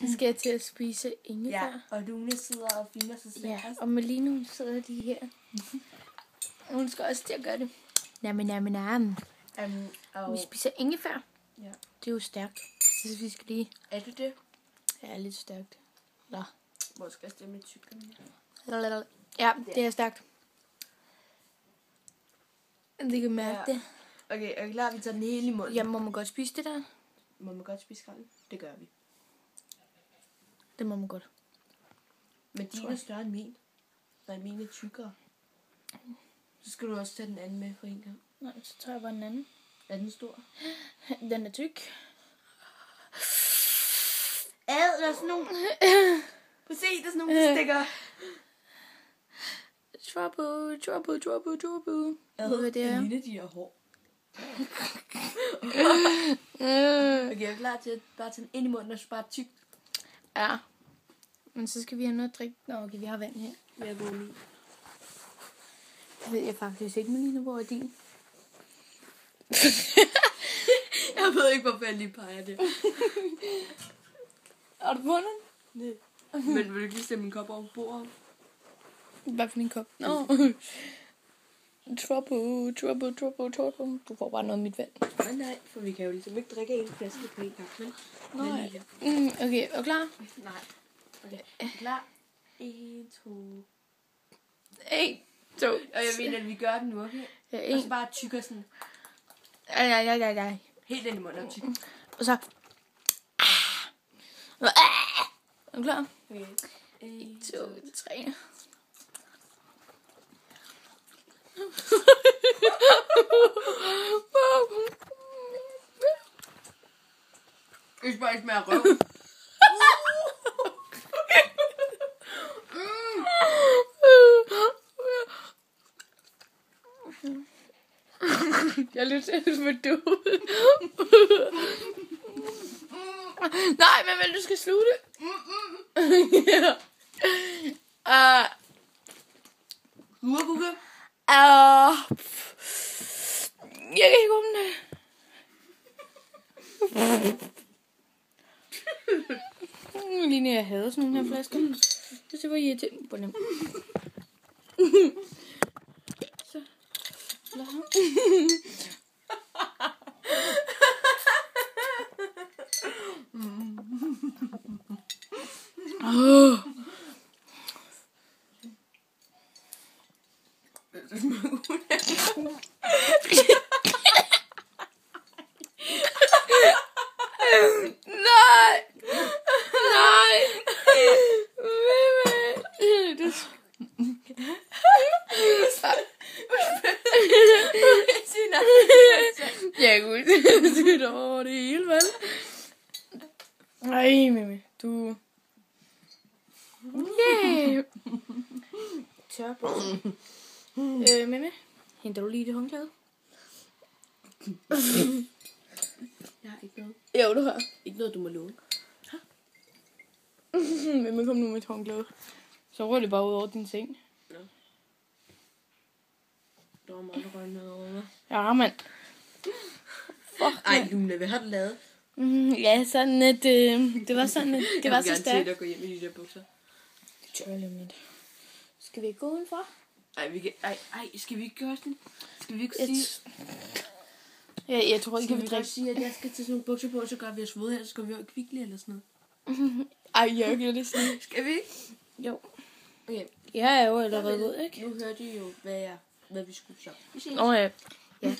Så skal jeg til at spise ingefær. Ja, og Lune sidder og filmer sig selv. Ja, og Malene hun sidder lige her. Og hun skal også til at gøre det. Nam. Og... Vi spiser ingefær. Ja. Det er jo stærkt. Så vi skal lige... Er det det? Ja, lidt stærkt. Nå. Hvor skal jeg stemme med tyggegummi? Ja, det er stærkt. Det kan mærke det. Okay, er I klar? Vi tager den hele i munden. Ja, må man godt spise det der? Må man godt spise skralden? Det gør vi. Det må man godt. Men din er større end min. Nej, min er tykkere. Så skal du også tage den anden med for en gang. Nej, så tager jeg bare den anden. Er den stor? Den er tyk. Der er sådan nogle... Prøv at se, der er sådan nogle stikker. Trouble. Hvad det er? Det de her hår. Okay, jeg er klar til at bare tage den ind i munden og spare tyk. Ja. Men så skal vi have noget at drikke. Nå, okay, vi har vand her. Hvad er god lige? Det ved jeg faktisk ikke, Malene, hvor er din? Jeg ved ikke, hvorfor jeg lige peger det. Har du fundet den? Nej. Men vil du ikke lige stemme en kop over bordet? Hvad for en kop? Nå. Trouble. Du får bare noget af mit vand. Nej, for vi kan jo ligesom ikke drikke en flaske på en gang. Nej. Okay, er du klar? Nej. Okay, klar. 1, 2... 1, 2. Og jeg mener, at vi gør den nu, okay? Ja, og så bare tykker sådan. Ja. Helt ind i munden og tykker. Og så... Er du klar? Okay. 1, 2, 3. Jeg skal bare ikke smage røv. Jeg er lidt selv med du. Nej, men du skal slutte. Gurkebukke. Jeg kan ikke åbne det. Lige jeg hader sådan nogle her flasker. Det var irriterende på dem. Så. Nej. Jeg kunne ikke sige det over det hele, vel? Ej, Mimi, du... Yeah. Tør på. Mimi, henter du lige det håndklæde? Jeg har ikke noget. Jo, du har. Ikke noget, du må låne. Mimi, kom nu med et håndklæde. Så rører det bare ud over din seng. Ja. Der var meget røg nedover. Ja, mand. Fuck, ej, Luna, hvad har du lavet? Ja, sådan at... det var sådan, at det var så stærkt. Jeg vil gerne se dig gå hjem i de der bukser. Det tør jeg lidt. Skal vi ikke gå udenfor? Skal vi ikke gøre sådan? Skal vi ikke sige... Ja, jeg tror ikke, vi kan sige, at jeg skal til sådan nogle bukser på, så gør vi os våde her, så skal vi jo kvickly eller sådan noget. Ej, jeg gør det sådan. Skal vi ikke? Jo. Okay. Jeg er jo allerede ved, ikke? Nu hørte I jo, hvad vi skulle så. Vi ses. Nå ja. Ja.